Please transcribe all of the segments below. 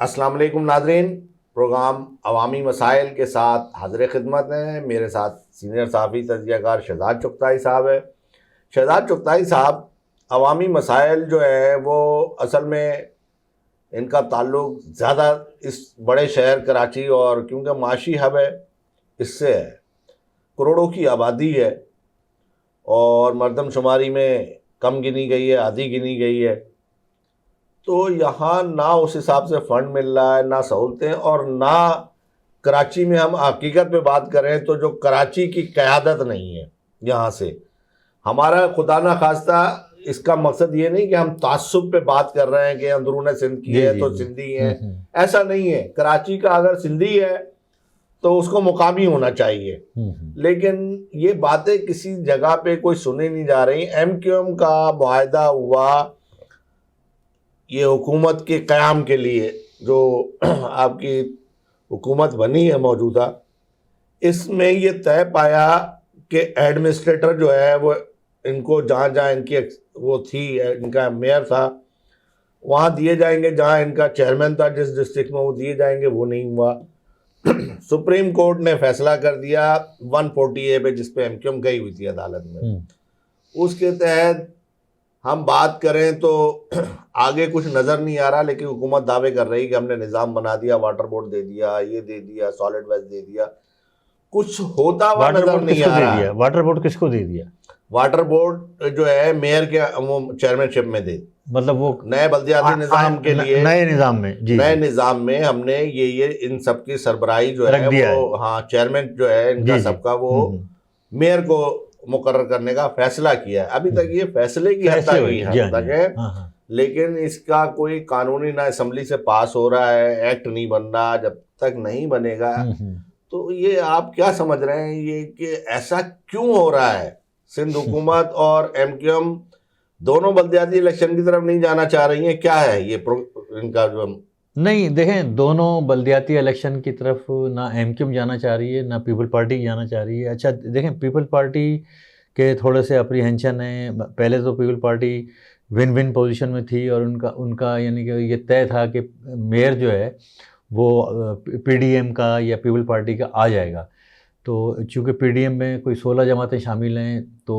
السلام علیکم ناظرین، پروگرام عوامی مسائل کے ساتھ حاضر خدمت ہیں۔ میرے ساتھ سینئر صحافی تجزیہ کار شہزاد چغتائی صاحب ہے۔ شہزاد چغتائی صاحب، عوامی مسائل جو ہے وہ اصل میں ان کا تعلق زیادہ اس بڑے شہر کراچی اور کیونکہ معاشی ہب ہے اس سے ہے، کروڑوں کی آبادی ہے اور مردم شماری میں کم گنی گئی ہے، آدھی گنی گئی ہے، تو یہاں نہ اس حساب سے فنڈ مل رہا ہے، نہ سہولتیں، اور نہ کراچی میں ہم حقیقت پہ بات کریں تو جو کراچی کی قیادت نہیں ہے یہاں سے۔ ہمارا خدا نہ خواستہ اس کا مقصد یہ نہیں کہ ہم تعصب پہ بات کر رہے ہیں کہ اندرون سندھ کی ہے تو سندھی ہیں، ایسا نہیں ہے۔ کراچی کا اگر سندھی ہے تو اس کو مقامی ہونا چاہیے، لیکن یہ باتیں کسی جگہ پہ کوئی سنی نہیں جا رہی۔ ایم کیو ایم کا معاہدہ ہوا یہ حکومت کے قیام کے لیے، جو آپ کی حکومت بنی ہے موجودہ، اس میں یہ طے پایا کہ ایڈمنسٹریٹر جو ہے وہ ان کو جہاں جہاں ان کی وہ تھی، ان کا میئر تھا وہاں دیے جائیں گے، جہاں ان کا چیئرمین تھا جس ڈسٹرکٹ میں وہ دیے جائیں گے، وہ نہیں ہوا۔ سپریم کورٹ نے فیصلہ کر دیا 140A پہ، جس پہ ایم کیو ایم گئی ہوئی تھی عدالت میں، اس کے تحت ہم بات کریں تو آگے کچھ نظر نہیں آ رہا، لیکن حکومت دعوے کر رہی کہ ہم نے نظام بنا دیا، واٹر بورڈ دے دیا، یہ دے دیا، سالڈ ویسٹ دے دیا، کچھ ہوتا ہوا نظر نہیں آ رہا۔ واٹر بورڈ کس کو دے دیا؟ واٹر بورڈ جو ہے میئر کے چیئرمین شپ میں دے، مطلب وہ نئے بلدیاتی نظام کے لیے، نئے نظام میں، نئے نظام میں ہم نے یہ ان سب کی سربراہی جو ہے وہ، ہاں، چیئرمین جو ہے ان کا سب کا، وہ میئر کو مقرر کرنے کا فیصلہ کیا ہے۔ ابھی تک یہ فیصلے کی حد تک ہے، لیکن اس کا کوئی قانونی نہ اسمبلی سے پاس ہو رہا ہے، ایکٹ نہیں بن رہا۔ جب تک نہیں بنے گا تو یہ آپ کیا سمجھ رہے ہیں یہ کہ ایسا کیوں ہو رہا ہے؟ سندھ حکومت اور ایم کیو ایم دونوں بلدیاتی الیکشن کی طرف نہیں جانا چاہ رہی ہیں، کیا ہے یہ ان کا جو؟ نہیں، دیکھیں، دونوں بلدیاتی الیکشن کی طرف نہ ایم کیو ایم جانا چاہ رہی ہے نہ پیپل پارٹی جانا چاہ رہی ہے۔ اچھا دیکھیں، پیپل پارٹی کے تھوڑے سے اپریہنشن ہیں۔ پہلے تو people party one one position میں تھی اور ان کا یعنی کہ یہ طے تھا کہ میئر جو ہے وہ پی ڈی ایم کا یا پیپل پارٹی کا آ جائے گا۔ تو چونکہ پی ڈی ایم میں کوئی 16 جماعتیں شامل ہیں، تو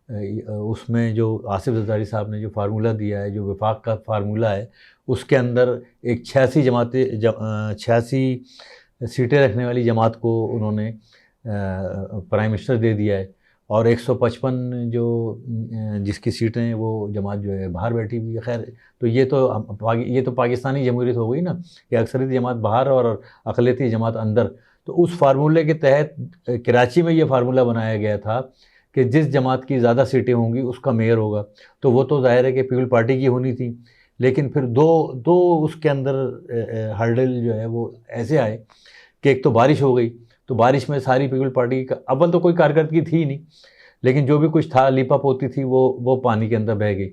اس میں جو آصف زرداری صاحب نے جو فارمولہ دیا ہے، جو وفاق کا فارمولہ ہے، اس کے اندر ایک 86 سیٹیں رکھنے والی جماعت کو انہوں نے پرائم منسٹر دے دیا ہے، اور 155 جو جس کی سیٹیں ہیں وہ جماعت جو ہے باہر بیٹھی ہوئی ہے۔ خیر، تو یہ تو پاکستانی جمہوریت ہو گئی نا، کہ اکثریتی جماعت باہر اور اقلیتی جماعت اندر۔ تو اس فارمولے کے تحت کراچی میں یہ فارمولہ بنایا گیا تھا کہ جس جماعت کی زیادہ سیٹیں ہوں گی اس کا میئر ہوگا۔ تو وہ تو ظاہر ہے کہ پیپل پارٹی کی ہونی تھی، لیکن پھر دو اس کے اندر ہرڈل جو ہے وہ ایسے آئے کہ ایک تو بارش ہو گئی، تو بارش میں ساری پیپل پارٹی کا اول تو کوئی کارکردگی تھی نہیں، لیکن جو بھی کچھ تھا لیپا پوتی تھی وہ پانی کے اندر بہہ گئی۔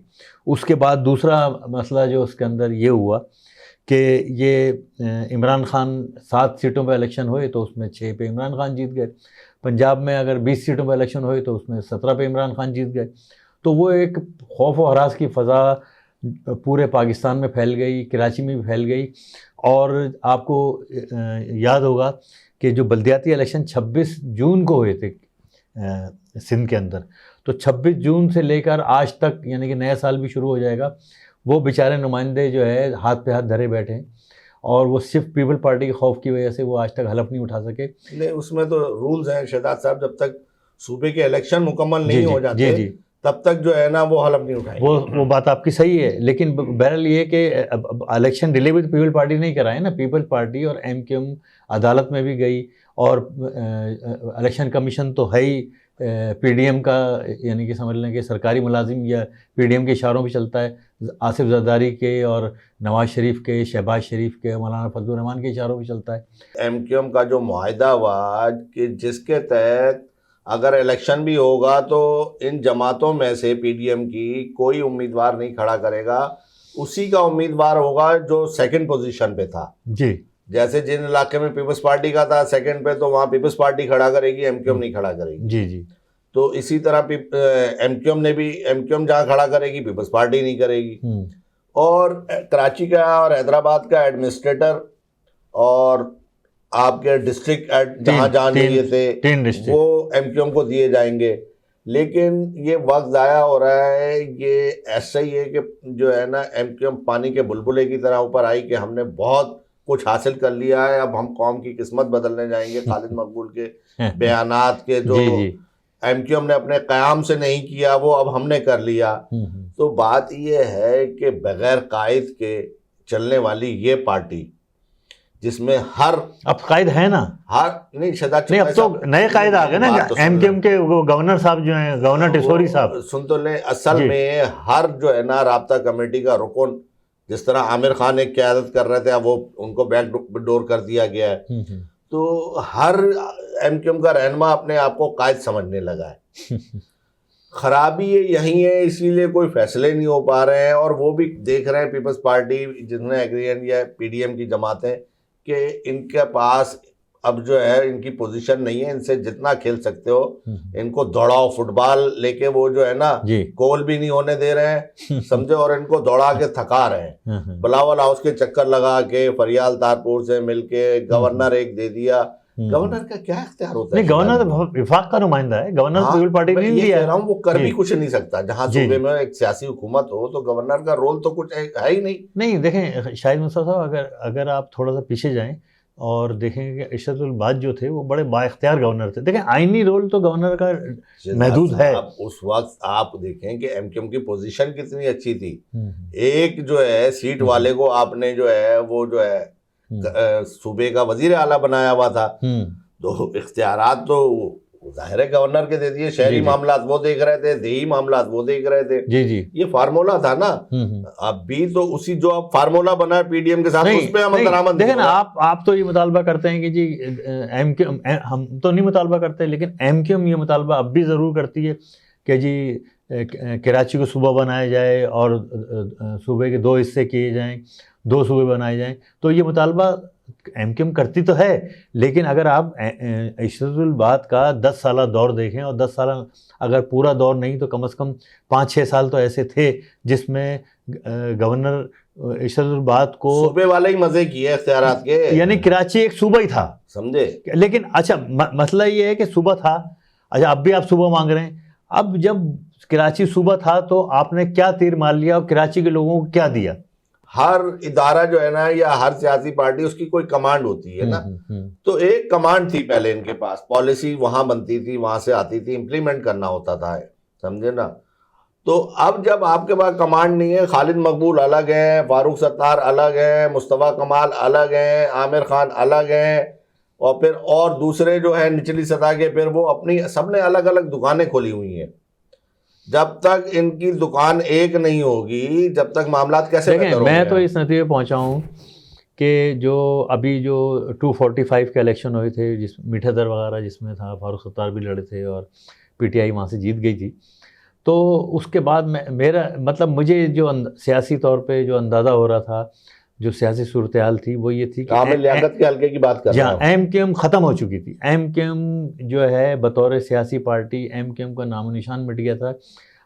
اس کے بعد دوسرا مسئلہ جو اس کے اندر یہ ہوا کہ یہ عمران خان 7 سیٹوں پہ الیکشن ہوئے تو اس میں 6 پہ عمران خان جیت گئے۔ پنجاب میں اگر 20 سیٹوں پہ الیکشن ہوئے تو اس میں 17 پہ عمران خان جیت گئے۔ تو وہ ایک خوف و ہراس کی فضا پورے پاکستان میں پھیل گئی، کراچی میں بھی پھیل گئی۔ اور آپ کو یاد ہوگا کہ جو بلدیاتی الیکشن 26 جون کو ہوئے تھے سندھ کے اندر، تو 26 جون سے لے کر آج تک، یعنی کہ نیا سال بھی شروع ہو جائے گا، وہ بیچارے نمائندے جو ہے ہاتھ پہ ہاتھ دھرے بیٹھے ہیں، اور وہ صرف پیپل پارٹی کے خوف کی وجہ سے وہ آج تک حلف نہیں اٹھا سکے۔ نہیں، اس میں تو رولز ہیں شہزاد صاحب، جب تک صوبے کے الیکشن مکمل نہیں ہو جاتے تب تک جو ہے نا وہ حلف نہیں اٹھائیں گے۔ وہ بات آپ کی صحیح ہے، لیکن بہرحال یہ کہ الیکشن ڈیلے بھی تو پیپل پارٹی نہیں کرائے نا۔ پیپل پارٹی اور ایم کیو ایم عدالت میں بھی گئی، اور الیکشن کمیشن تو ہے ہی پی ڈی ایم کا، یعنی کہ سمجھ لیں کہ سرکاری ملازم یا پی ڈی ایم کے اشاروں پہ چلتا ہے، آصف زرداری کے اور نواز شریف کے، شہباز شریف کے، مولانا فضل الرحمان کے اشاروں پہ چلتا ہے۔ ایم کیو ایم کا جو معاہدہ ہوا کہ جس کے تحت اگر الیکشن بھی ہوگا تو ان جماعتوں میں سے پی ڈی ایم کی کوئی امیدوار نہیں کھڑا کرے گا، اسی کا امیدوار ہوگا جو سیکنڈ پوزیشن پہ تھا۔ جی، جیسے جن علاقے میں پیپلز پارٹی کا تھا سیکنڈ پہ، تو وہاں پیپلز پارٹی کھڑا کرے گی، ایم کیو ایم نہیں کھڑا کرے گی۔ جی جی، تو اسی طرح ایم کیو ایم جہاں کھڑا کرے گی پیپلز پارٹی نہیں کرے گی۔ اور کراچی کا اور حیدرآباد کا ایڈمنسٹریٹر اور آپ کے ڈسٹرکٹ جہاں جہاں لیے تھے وہ ایم کیو ایم کو دیے جائیں گے. لیکن یہ وقت ضائع ہو رہا ہے. یہ ایسا ہی ہے کہ جو ہے نا ایم کیو ایم پانی کے بلبلے کی طرح اوپر آئی کہ ہم نے بہت کچھ حاصل کر لیا ہے, اب ہم قوم کی قسمت بدلنے جائیں گے. خالد مقبول کے بیانات کے جو ایم کیو ایم نے اپنے قیام سے نہیں کیا وہ اب ہم نے کر لیا. تو بات یہ ہے کہ بغیر قائد کے چلنے والی یہ پارٹی جس میں ہر اب قائد ہے نا, ہر نہیں شہزاد نہیں اب تو نئے قائد آ گئے نا ایم کیو ایم کے, وہ گورنر صاحب جو ہیں, گورنر ٹیسوری صاحب. سن تو لیں, اصل میں ہر جو ہے نا رابطہ کمیٹی کا رکن, جس طرح عامر خان ایک قیادت کر رہے تھے اب وہ ان کو بیک ڈور کر دیا گیا ہے, تو ہر ایم کیو ایم کا رہنما اپنے آپ کو قائد سمجھنے لگا ہے. خرابی یہی ہے, اسی لیے کوئی فیصلے نہیں ہو پا رہے ہیں. اور وہ بھی دیکھ رہے ہیں پیپلز پارٹی جس نے ایگریگن یا پی ڈی ایم کی جماعتیں کہ ان کے پاس اب جو ہے ان کی پوزیشن نہیں ہے, ان سے جتنا کھیل سکتے ہو ان کو دوڑاؤ. فٹ بال لے کے وہ جو ہے نا گول بھی نہیں ہونے دے رہے ہیں سمجھے, اور ان کو دوڑا کے تھکا رہے ہیں. بلاول ہاؤس کے چکر لگا کے فریال تارپور سے مل کے گورنر ایک دے دیا. گورنر کا کیا اختیار ہوتا ہے؟ نہیں, گورنر وفاق کا نمائندہ ہے, گورنر پیپل پارٹی نے نہیں دیا. وہ کر بھی کچھ نہیں سکتا. جہاں صوبے میں ایک سیاسی حکومت ہو تو گورنر کا رول تو کچھ ہے ہی نہیں. نہیں دیکھیں شاہد مصطفیٰ صاحب, اگر آپ تھوڑا سا پیچھے جائیں اور دیکھیں کہ ارشد الباد جو تھے وہ بڑے با اختیار گورنر تھے. دیکھیں آئینی رول تو گورنر کا محدود ہے. اس وقت آپ دیکھیں کہ ایم کیو ایم کی پوزیشن کتنی اچھی تھی. ایک جو ہے سیٹ والے کو آپ نے جو ہے وہ جو ہے صوبے کا وزیر اعلیٰ بنایا ہوا تھا, تو اختیارات تو ظاہر ہے گورنر کے دے دیے. شہری معاملات وہ دیکھ رہے تھے, دیہی معاملات وہ دیکھ رہے تھے. یہ فارمولا تھا نا. اب بھی تو اسی جو اب فارمولا بنا ہے پی ڈی ایم کے ساتھ اس پہ عمل درآمد. دیکھیں نا, آپ تو یہ مطالبہ کرتے ہیں کہ جی ایم کیو ایم, ہم تو نہیں مطالبہ کرتے, لیکن ایم کیو ایم یہ مطالبہ اب بھی ضرور کرتی ہے کہ جی کراچی کو صوبہ بنایا جائے اور صوبے کے 2 حصے کیے جائیں, 2 صوبے بنائے جائیں. تو یہ مطالبہ ایم کیو ایم کرتی تو ہے, لیکن اگر آپ ارشد الباد کا 10 سالہ دور دیکھیں, اور 10 سالہ اگر پورا دور نہیں تو کم از کم 5-6 سال تو ایسے تھے جس میں گورنر ارشد الباد کو صوبے والے ہی مزے کیے اختیارات کے, یعنی کراچی ایک صوبہ ہی تھا سمجھے. لیکن اچھا مسئلہ یہ ہے کہ صوبہ تھا, اچھا اب بھی آپ صوبہ مانگ رہے ہیں. اب جب کراچی صوبہ تھا تو آپ نے کیا تیر مار لیا اور کراچی کے لوگوں کو کیا دیا؟ ہر ادارہ جو ہے نا یا ہر سیاسی پارٹی اس کی کوئی کمانڈ ہوتی ہے نا. تو ایک کمانڈ تھی پہلے ان کے پاس, پالیسی وہاں بنتی تھی, وہاں سے آتی تھی, امپلیمنٹ کرنا ہوتا تھا, سمجھے نا. تو اب جب آپ کے پاس کمانڈ نہیں ہے, خالد مقبول الگ ہیں, فاروق ستار الگ ہیں, مصطفیٰ کمال الگ ہیں, عامر خان الگ ہیں, اور پھر اور دوسرے جو ہیں نچلی سطح کے, پھر وہ اپنی سب نے الگ الگ دکانیں کھولی ہوئی ہیں. جب تک ان کی دکان ایک نہیں ہوگی جب تک معاملات کیسے بہتر ہوں گے؟ میں تو اس نتیجے پہ پہنچا ہوں کہ جو ابھی جو 245 کے الیکشن ہوئے تھے, جس میٹھا در وغیرہ جس میں تھا, فاروق ستار بھی لڑے تھے اور پی ٹی آئی وہاں سے جیت گئی تھی. تو اس کے بعد میرا مطلب مجھے جو سیاسی طور پہ جو اندازہ ہو رہا تھا, جو سیاسی صورتحال تھی وہ یہ تھی کہ عامر لیاقت کے حلقے کی بات کر رہا ہوں. ایم کیو ایم ختم ہو چکی تھی. ایم کیو ایم جو ہے بطور سیاسی پارٹی ایم کیو ایم کا نام و نشان مٹ گیا تھا.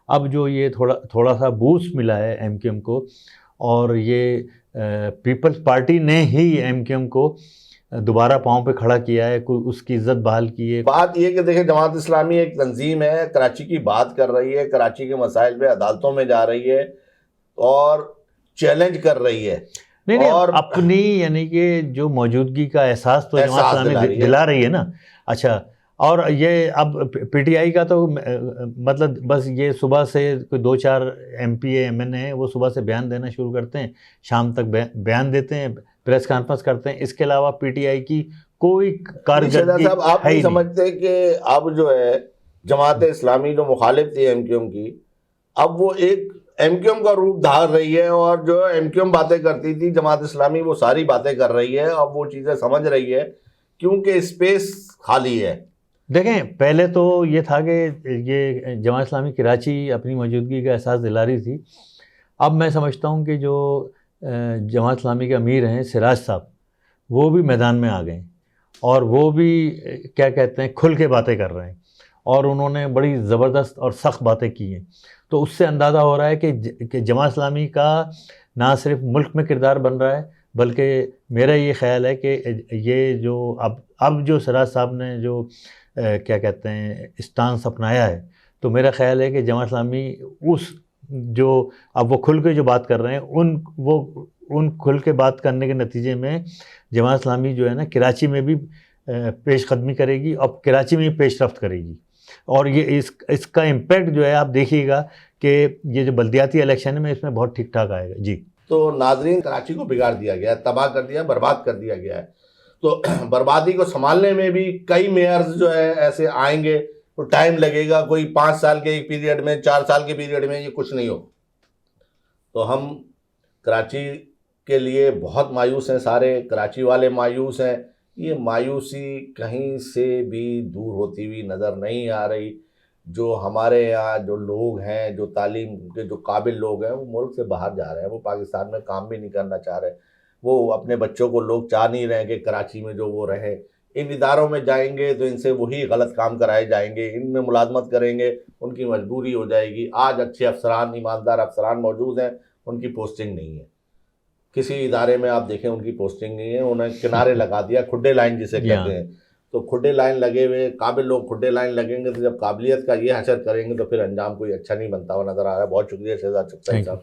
اب جو یہ تھوڑا سا بوسٹ ملا ہے ایم کیو ایم کو, اور یہ پیپلز پارٹی نے ہی ایم کیو ایم کو دوبارہ پاؤں پہ کھڑا کیا ہے, کوئی اس کی عزت بحال کی ہے. بات یہ کہ دیکھیں جماعت اسلامی ایک تنظیم ہے, کراچی کی بات کر رہی ہے, کراچی کے مسائل پہ عدالتوں میں جا رہی ہے اور چیلنج کر رہی ہے. نہیں اور اپنی یعنی کہ جو موجودگی کا احساس تو جماعت اسلامی دلا رہی ہے نا. اچھا, اور یہ اب پی ٹی آئی کا تو مطلب بس یہ صبح سے کوئی 2-4 M P A M N A وہ صبح سے بیان دینا شروع کرتے ہیں, شام تک بیان دیتے ہیں, پریس کانفرنس کرتے ہیں. اس کے علاوہ پی ٹی آئی کی کوئی کارکردگی صاحب آپ نہیں سمجھتے کہ اب جو ہے جماعت اسلامی جو مخالف تھی ایم کیو ایم کی, اب وہ ایک ایم کیو ایم کا روپ دھار رہی ہے, اور جو ایم کیو ایم باتیں کرتی تھی جماعت اسلامی وہ ساری باتیں کر رہی ہے, اب وہ چیزیں سمجھ رہی ہے کیونکہ اسپیس خالی ہے. دیکھیں پہلے تو یہ تھا کہ یہ جماعت اسلامی کراچی اپنی موجودگی کا احساس دلا رہی تھی. اب میں سمجھتا ہوں کہ جو جماعت اسلامی کے امیر ہیں سراج صاحب, وہ بھی میدان میں آ گئے اور وہ بھی کیا کہتے ہیں کھل کے باتیں کر رہے ہیں, اور انہوں نے بڑی زبردست اور سخت باتیں کی ہیں. تو اس سے اندازہ ہو رہا ہے کہ جماعت اسلامی کا نہ صرف ملک میں کردار بن رہا ہے، بلکہ میرا یہ خیال ہے کہ یہ جو اب جو سراج صاحب نے جو کیا کہتے ہیں اسٹانس اپنایا ہے، تو میرا خیال ہے کہ جماعت اسلامی اس جو اب وہ کھل کے جو بات کر رہے ہیں ان کھل کے بات کرنے کے نتیجے میں جماعت اسلامی جو ہے نا کراچی میں بھی پیش قدمی کرے گی اور کراچی میں بھی پیش رفت کرے گی، اور یہ اس کا امپیکٹ جو ہے آپ دیکھیے گا کہ یہ جو بلدیاتی الیکشن ہے اس میں بہت ٹھیک ٹھاک آئے گا. جی تو ناظرین، کراچی کو بگاڑ دیا گیا ہے، تباہ کر دیا، برباد کر دیا گیا ہے. تو بربادی کو سنبھالنے میں بھی کئی میئرز جو ہے ایسے آئیں گے، تو ٹائم لگے گا. کوئی 5 سال کے ایک پیریڈ میں، 4 سال کے پیریڈ میں یہ کچھ نہیں ہو. تو ہم کراچی کے لیے بہت مایوس ہیں، سارے کراچی والے مایوس ہیں. یہ مایوسی کہیں سے بھی دور ہوتی ہوئی نظر نہیں آ رہی. جو ہمارے یہاں جو لوگ ہیں، جو تعلیم کے جو قابل لوگ ہیں، وہ ملک سے باہر جا رہے ہیں، وہ پاکستان میں کام بھی نہیں کرنا چاہ رہے. وہ اپنے بچوں کو لوگ چاہ نہیں رہے کہ کراچی میں جو وہ رہیں. ان اداروں میں جائیں گے تو ان سے وہی غلط کام کرائے جائیں گے، ان میں ملازمت کریں گے، ان کی مجبوری ہو جائے گی. آج اچھے افسران، ایماندار افسران موجود ہیں، ان کی پوسٹنگ نہیں ہے. کسی ادارے میں آپ دیکھیں ان کی پوسٹنگ نہیں ہے، انہیں کنارے لگا دیا، کھڈے لائن جسے کہتے ہیں. تو کھڈے لائن لگے ہوئے قابل لوگ کھڈے لائن لگیں گے، تو جب قابلیت کا یہ حشر کریں گے تو پھر انجام کوئی اچھا نہیں بنتا ہوا نظر آ رہا ہے. بہت شکریہ شہزاد چغتائی صاحب.